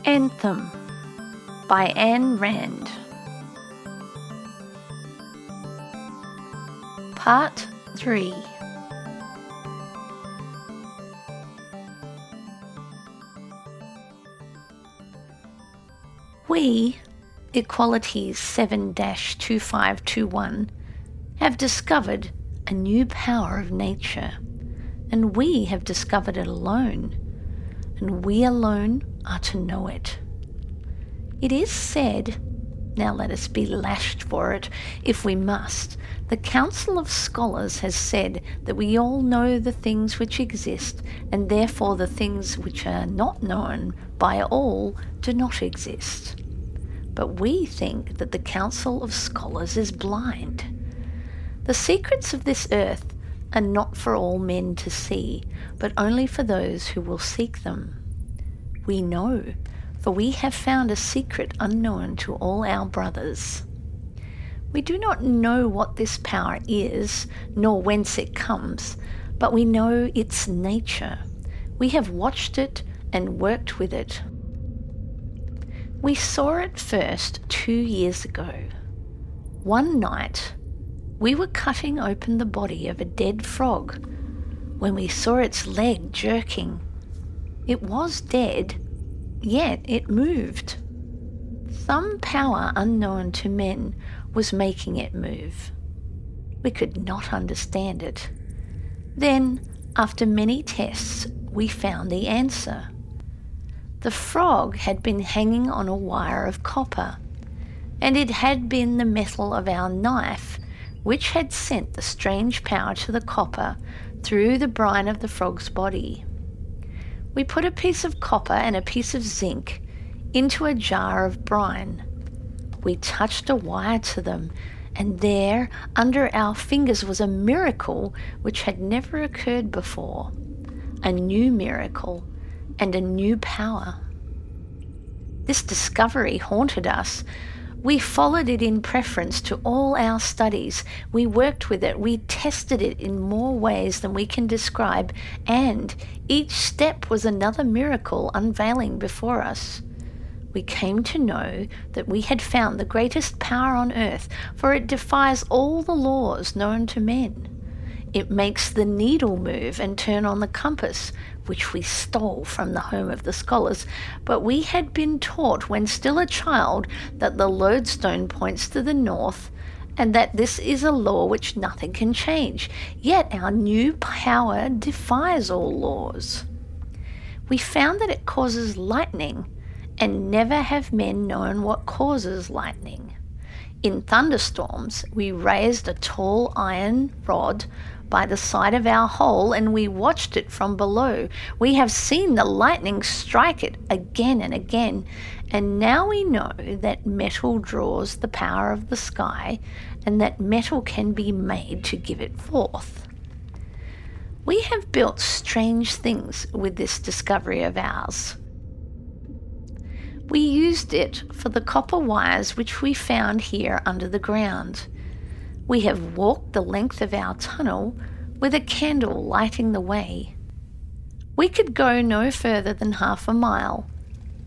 Anthem by Ayn Rand. Part 3. We, Equalities 7-2521, have discovered a new power of nature, and we have discovered it alone, and we alone are to know it. It is said, now let us be lashed for it if we must, the Council of Scholars has said that we all know the things which exist, and therefore the things which are not known by all do not exist. But we think that the Council of Scholars is blind. The secrets of this earth are not for all men to see, but only for those who will seek them. We know, for we have found a secret unknown to all our brothers. We do not know what this power is, nor whence it comes, but we know its nature. We have watched it and worked with it. We saw it first 2 years ago. One night, we were cutting open the body of a dead frog when we saw its leg jerking. It was dead, yet it moved. Some power unknown to men was making it move. We could not understand it. Then, after many tests, we found the answer. The frog had been hanging on a wire of copper, and it had been the metal of our knife which had sent the strange power to the copper through the brine of the frog's body. We put a piece of copper and a piece of zinc into a jar of brine. We touched a wire to them, and there, under our fingers, was a miracle which had never occurred before. A new miracle and a new power. This discovery haunted us. We followed it in preference to all our studies. We worked with it. We tested it in more ways than we can describe, and each step was another miracle unveiling before us. We came to know that we had found the greatest power on earth, for it defies all the laws known to men. It makes the needle move and turn on the compass, which we stole from the home of the scholars, but we had been taught when still a child that the lodestone points to the north, and that this is a law which nothing can change. Yet our new power defies all laws. We found that it causes lightning, and never have men known what causes lightning. In thunderstorms, we raised a tall iron rod by the side of our hole, and we watched it from below. We have seen the lightning strike it again and again, and now we know that metal draws the power of the sky, and that metal can be made to give it forth. We have built strange things with this discovery of ours. We used it for the copper wires which we found here under the ground. We have walked the length of our tunnel with a candle lighting the way. We could go no further than half a mile,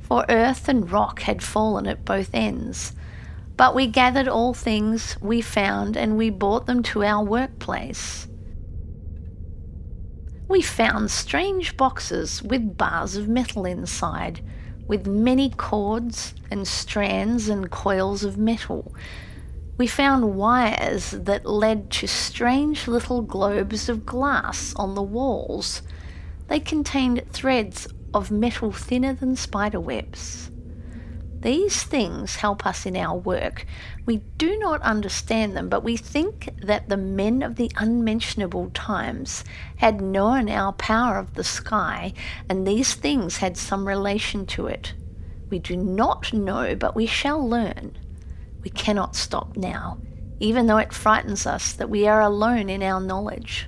for earth and rock had fallen at both ends. But we gathered all things we found, and we brought them to our workplace. We found strange boxes with bars of metal inside, with many cords and strands and coils of metal. We found wires that led to strange little globes of glass on the walls. They contained threads of metal thinner than spider webs. These things help us in our work. We do not understand them, but we think that the men of the unmentionable times had known our power of the sky, and these things had some relation to it. We do not know, but we shall learn. We cannot stop now, even though it frightens us that we are alone in our knowledge.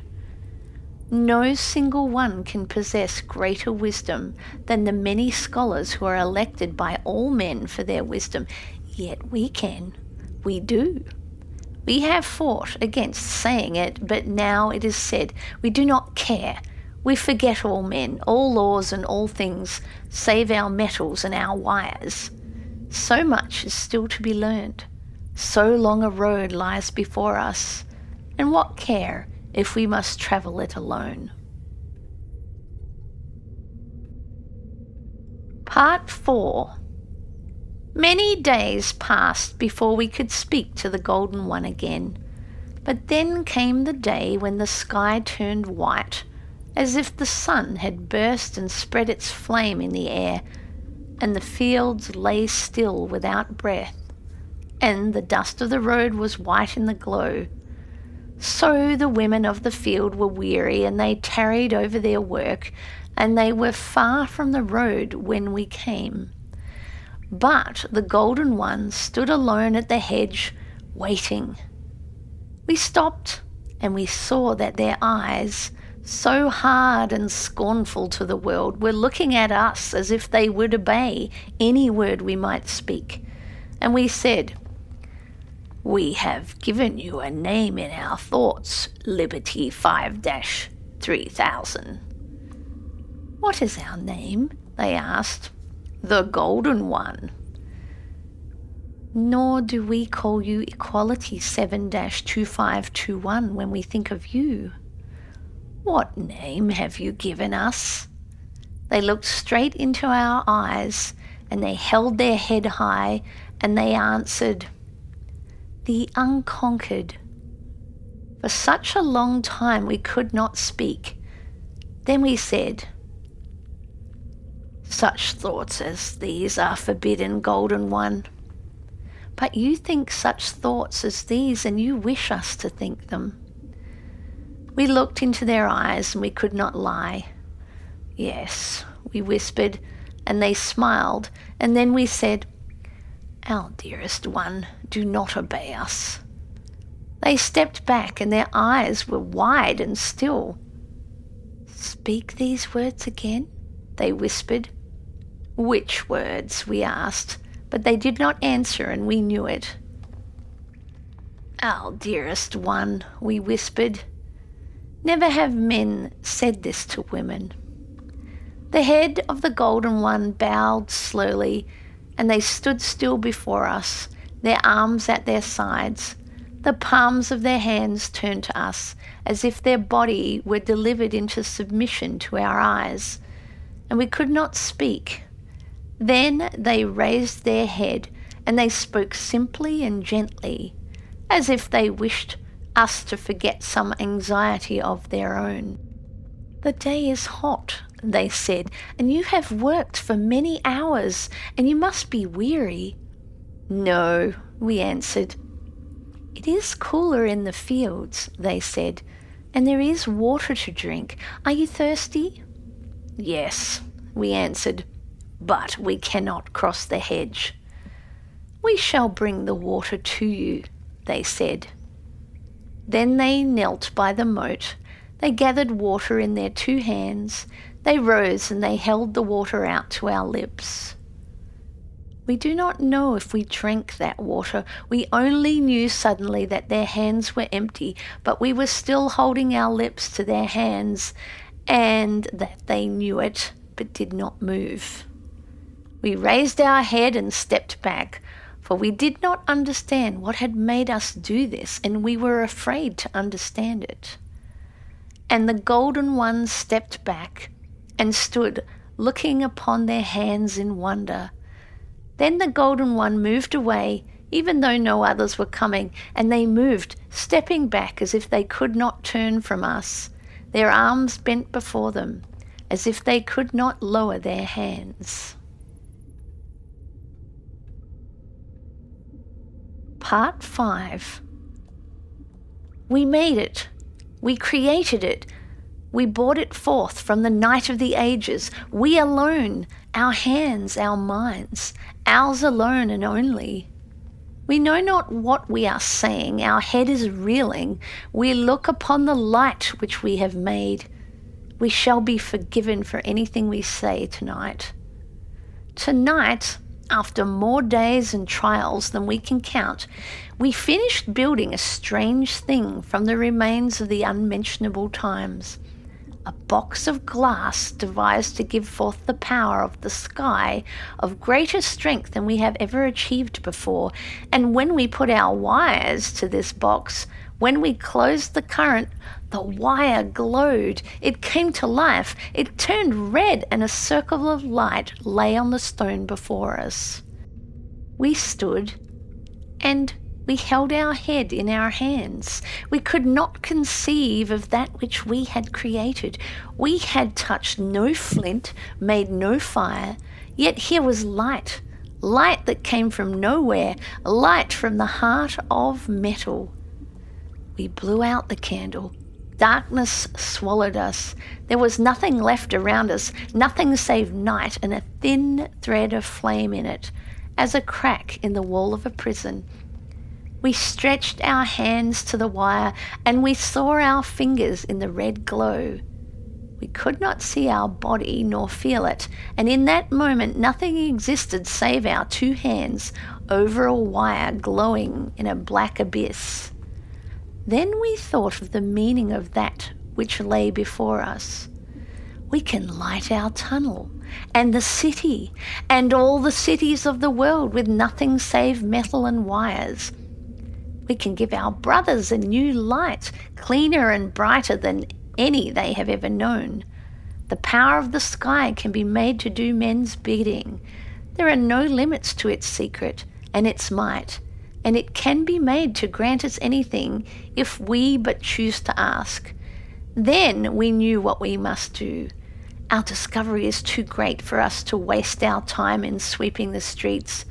No single one can possess greater wisdom than the many scholars who are elected by all men for their wisdom, yet we can. We do. We have fought against saying it, but now it is said. We do not care. We forget all men, all laws and all things, save our metals and our wires. So much is still to be learned. So long a road lies before us, and what care if we must travel it alone? Part 4. Many days passed before we could speak to the Golden One again, but then came the day when the sky turned white, as if the sun had burst and spread its flame in the air, and the fields lay still without breath, and the dust of the road was white in the glow. So the women of the field were weary, and they tarried over their work, and they were far from the road when we came. But the Golden One stood alone at the hedge, waiting. We stopped, and we saw that their eyes, so hard and scornful to the world, were looking at us as if they would obey any word we might speak. And we said, "We have given you a name in our thoughts, Liberty 5-3000. "What is our name?" they asked. "The Golden One." "Nor do we call you Equality 7-2521 when we think of you." "What name have you given us?" They looked straight into our eyes, and they held their head high, and they answered, "The Unconquered." For such a long time we could not speak. Then we said, "Such thoughts as these are forbidden, Golden One." "But you think such thoughts as these, and you wish us to think them." We looked into their eyes, and we could not lie. "Yes," we whispered, and they smiled, and then we said, "Our dearest one, do not obey us." They stepped back, and their eyes were wide and still. "Speak these words again," they whispered. "Which words?" we asked, but they did not answer, and we knew it. "Our dearest one," we whispered. Never have men said this to women. The head of the Golden One bowed slowly, and they stood still before us, their arms at their sides, the palms of their hands turned to us, as if their body were delivered into submission to our eyes, and we could not speak. Then they raised their head, and they spoke simply and gently, as if they wished us to forget some anxiety of their own. "The day is hot," they said, "and you have worked for many hours, and you must be weary." "No," we answered. "It is cooler in the fields," they said, "and there is water to drink. Are you thirsty?" "Yes," we answered, "but we cannot cross the hedge." "We shall bring the water to you," they said. Then they knelt by the moat. They gathered water in their 2 hands. They rose and they held the water out to our lips. We do not know if we drank that water. We only knew suddenly that their hands were empty, but we were still holding our lips to their hands, and that they knew it, but did not move. We raised our head and stepped back, for we did not understand what had made us do this, and we were afraid to understand it. And the Golden One stepped back and stood looking upon their hands in wonder. Then the Golden One moved away, even though no others were coming, and they moved, stepping back as if they could not turn from us, their arms bent before them, as if they could not lower their hands. Part 5. We made it. We created it. We brought it forth from the night of the ages. We alone, our hands, our minds, ours alone and only. We know not what we are saying. Our head is reeling. We look upon the light which we have made. We shall be forgiven for anything we say tonight. Tonight, after more days and trials than we can count, we finished building a strange thing from the remains of the unmentionable times, a box of glass devised to give forth the power of the sky of greater strength than we have ever achieved before. And when we put our wires to this box, when we closed the current, the wire glowed. It came to life. It turned red, and a circle of light lay on the stone before us. We stood, and we held our head in our hands. We could not conceive of that which we had created. We had touched no flint, made no fire, yet here was light, light that came from nowhere, light from the heart of metal. We blew out the candle. Darkness swallowed us. There was nothing left around us, nothing save night and a thin thread of flame in it, as a crack in the wall of a prison. We stretched our hands to the wire, and we saw our fingers in the red glow. We could not see our body nor feel it, and in that moment nothing existed save our two hands over a wire glowing in a black abyss. Then we thought of the meaning of that which lay before us. We can light our tunnel, and the city, and all the cities of the world with nothing save metal and wires. We can give our brothers a new light, cleaner and brighter than any they have ever known. The power of the sky can be made to do men's bidding. There are no limits to its secret and its might, and it can be made to grant us anything if we but choose to ask. Then we knew what we must do. Our discovery is too great for us to waste our time in sweeping the streets.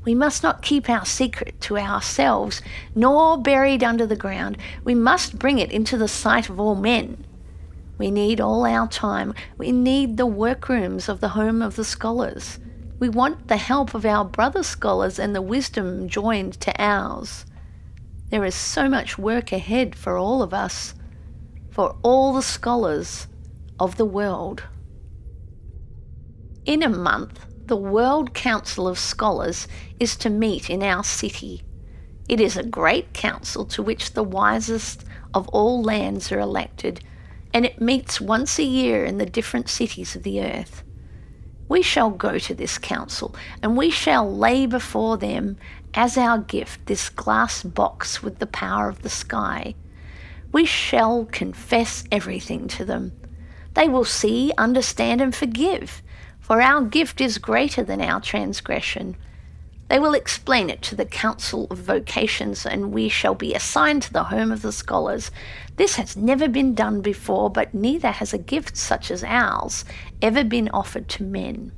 We must not keep our secret to ourselves, nor buried under the ground. We must bring it into the sight of all men. We need all our time. We need the workrooms of the home of the scholars. We want the help of our brother scholars and the wisdom joined to ours. There is so much work ahead for all of us, for all the scholars of the world. In a month, the World Council of Scholars is to meet in our city. It is a great council to which the wisest of all lands are elected, and it meets once a year in the different cities of the earth. We shall go to this council, and we shall lay before them as our gift this glass box with the power of the sky. We shall confess everything to them. They will see, understand, and forgive, for our gift is greater than our transgression. They will explain it to the Council of Vocations, and we shall be assigned to the home of the scholars. This has never been done before, but neither has a gift such as ours ever been offered to men.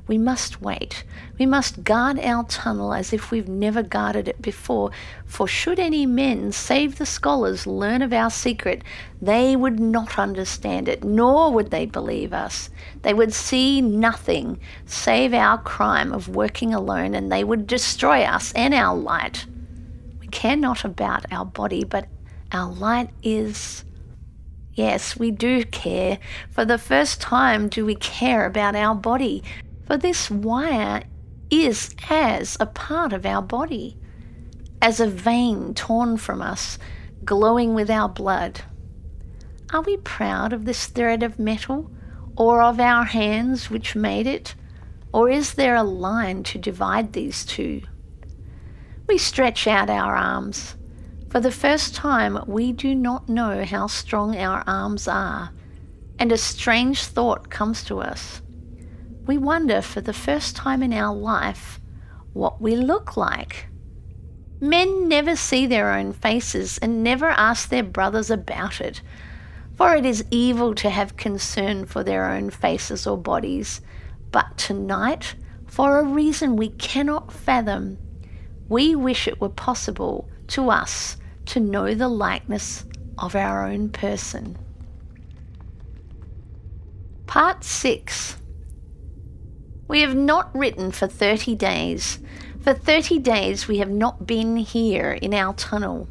We must wait. We must guard our tunnel as if we've never guarded it before, for should any men save the scholars learn of our secret, they would not understand it, nor would they believe us. They would see nothing save our crime of working alone, and they would destroy us and our light. We care not about our body, but our light is... Yes, we do care. For the first time do we care about our body. For this wire is as a part of our body, as a vein torn from us, glowing with our blood. Are we proud of this thread of metal, or of our hands which made it? Or is there a line to divide these two? We stretch out our arms. For the first time we do not know how strong our arms are, and a strange thought comes to us. We wonder for the first time in our life what we look like. Men never see their own faces and never ask their brothers about it, for it is evil to have concern for their own faces or bodies. But tonight, for a reason we cannot fathom, we wish it were possible to us to know the likeness of our own person. Part 6. We have not written for 30 days. For 30 days we have not been here in our tunnel.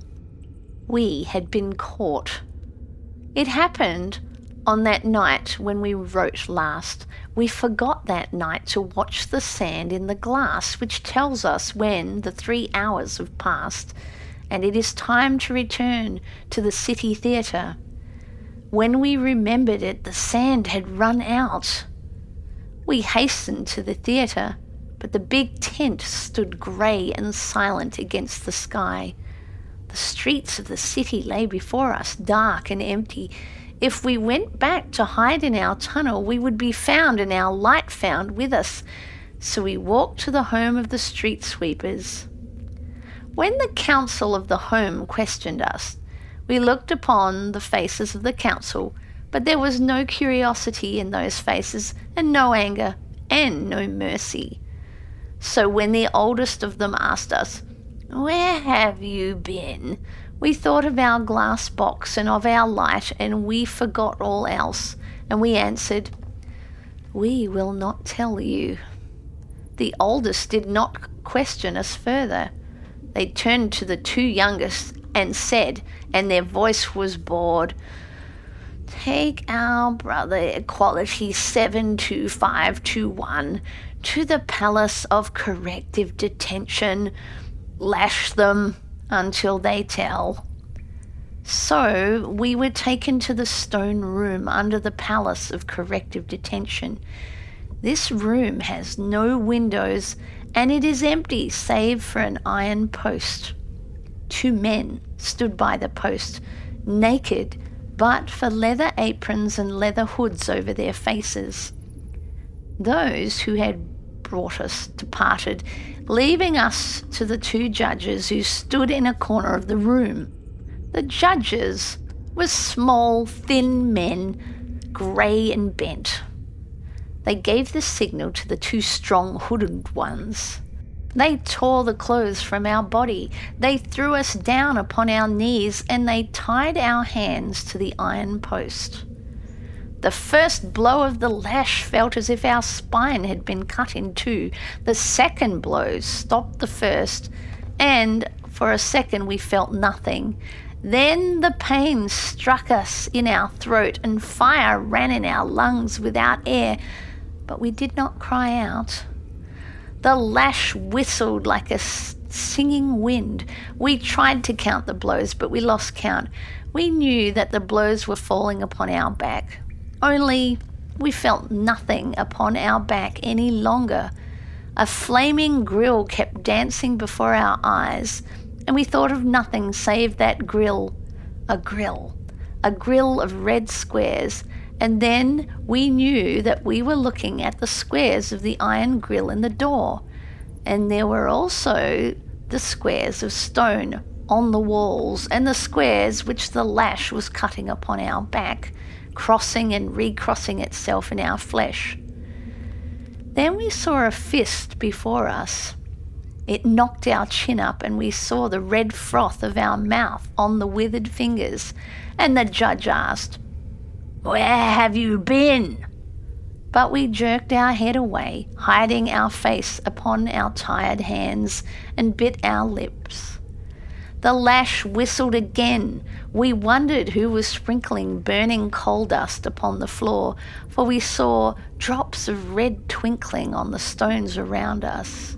We had been caught. It happened on that night when we wrote last. We forgot that night to watch the sand in the glass, which tells us when the 3 hours have passed, and it is time to return to the city theatre. When we remembered it, the sand had run out. We hastened to the theatre, but the big tent stood grey and silent against the sky. The streets of the city lay before us, dark and empty. If we went back to hide in our tunnel, we would be found and our light found with us. So we walked to the home of the street sweepers. When the council of the home questioned us, we looked upon the faces of the council, but there was no curiosity in those faces, and no anger, and no mercy. So when the oldest of them asked us, "Where have you been?" we thought of our glass box and of our light, and we forgot all else, and we answered, "We will not tell you." The oldest did not question us further. They turned to the two youngest and said, and their voice was bored, "Take our brother Equality 72521 to the Palace of Corrective Detention. Lash them until they tell." So we were taken to the stone room under the Palace of Corrective Detention. This room has no windows, and it is empty save for an iron post. 2 men stood by the post, naked, but for leather aprons and leather hoods over their faces. Those who had brought us departed, leaving us to the 2 judges who stood in a corner of the room. The judges were small, thin men, grey and bent. They gave the signal to the 2 strong, hooded ones. They tore the clothes from our body. They threw us down upon our knees, and they tied our hands to the iron post. The first blow of the lash felt as if our spine had been cut in 2. The second blow stopped the first, and for a second we felt nothing. Then the pain struck us in our throat, and fire ran in our lungs without air, but we did not cry out. The lash whistled like a singing wind. We tried to count the blows, but we lost count. We knew that the blows were falling upon our back. Only we felt nothing upon our back any longer. A flaming grill kept dancing before our eyes, and we thought of nothing save that grill. A grill of red squares. And then we knew that we were looking at the squares of the iron grill in the door. And there were also the squares of stone on the walls, and the squares which the lash was cutting upon our back, crossing and recrossing itself in our flesh. Then we saw a fist before us. It knocked our chin up, and we saw the red froth of our mouth on the withered fingers. And the judge asked, "Where have you been?" But we jerked our head away, hiding our face upon our tired hands, and bit our lips. The lash whistled again. We wondered who was sprinkling burning coal dust upon the floor, for we saw drops of red twinkling on the stones around us.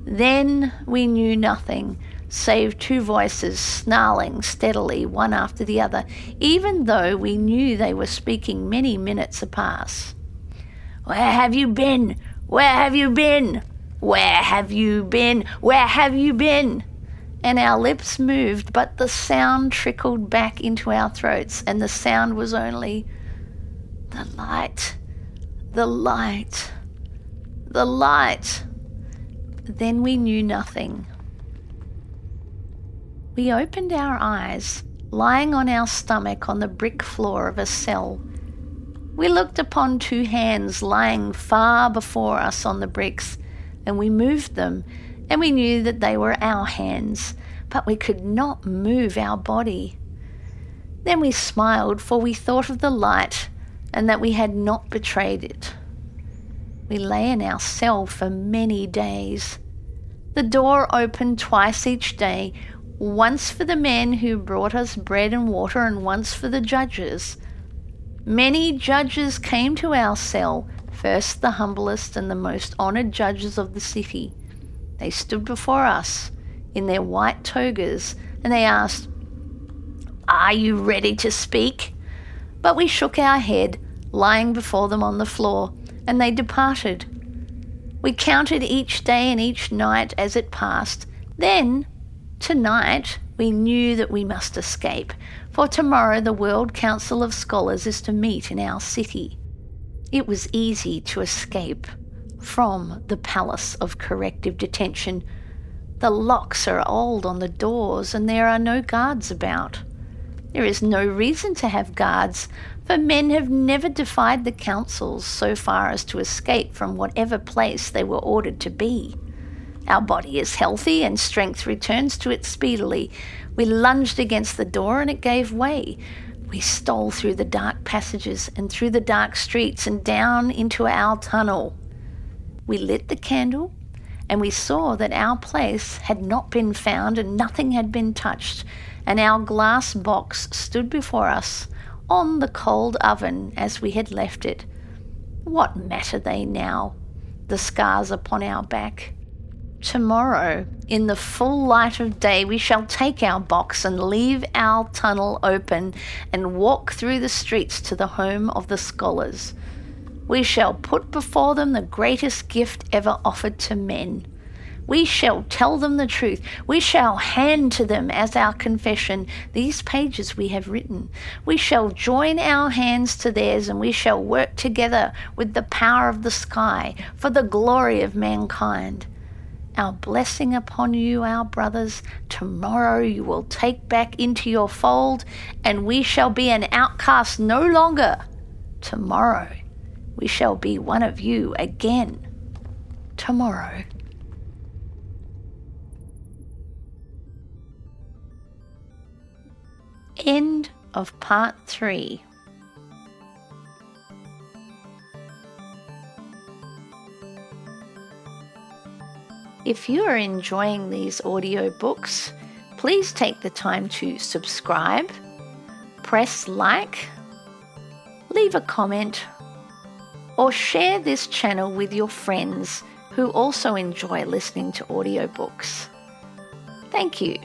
Then we knew nothing, save 2 voices snarling steadily one after the other, even though we knew they were speaking many minutes apart. "Where have you been? Where have you been? Where have you been? Where have you been?" And our lips moved, but the sound trickled back into our throats, and the sound was only, "The light, the light, the light." Then we knew nothing. We opened our eyes, lying on our stomach on the brick floor of a cell. We looked upon 2 hands lying far before us on the bricks, and we moved them, and we knew that they were our hands, but we could not move our body. Then we smiled, for we thought of the light, and that we had not betrayed it. We lay in our cell for many days. The door opened twice each day, once for the men who brought us bread and water, and once for the judges. Many judges came to our cell, first the humblest and the most honoured judges of the city. They stood before us in their white togas, and they asked, "Are you ready to speak?" But we shook our head, lying before them on the floor, and they departed. We counted each day and each night as it passed. Then, tonight, we knew that we must escape, for tomorrow the World Council of Scholars is to meet in our city. It was easy to escape from the Palace of Corrective Detention. The locks are old on the doors and there are no guards about. There is no reason to have guards, for men have never defied the councils so far as to escape from whatever place they were ordered to be. Our body is healthy and strength returns to it speedily. We lunged against the door and it gave way. We stole through the dark passages and through the dark streets and down into our tunnel. We lit the candle and we saw that our place had not been found and nothing had been touched, and our glass box stood before us on the cold oven as we had left it. What matter they now, the scars upon our back? Tomorrow, in the full light of day, we shall take our box and leave our tunnel open and walk through the streets to the home of the scholars. We shall put before them the greatest gift ever offered to men. We shall tell them the truth. We shall hand to them as our confession these pages we have written. We shall join our hands to theirs and we shall work together with the power of the sky for the glory of mankind. Our blessing upon you, our brothers. Tomorrow you will take back into your fold and we shall be an outcast no longer. Tomorrow we shall be one of you again. Tomorrow. End of part 3. If you are enjoying these audiobooks, please take the time to subscribe, press like, leave a comment, or share this channel with your friends who also enjoy listening to audiobooks. Thank you.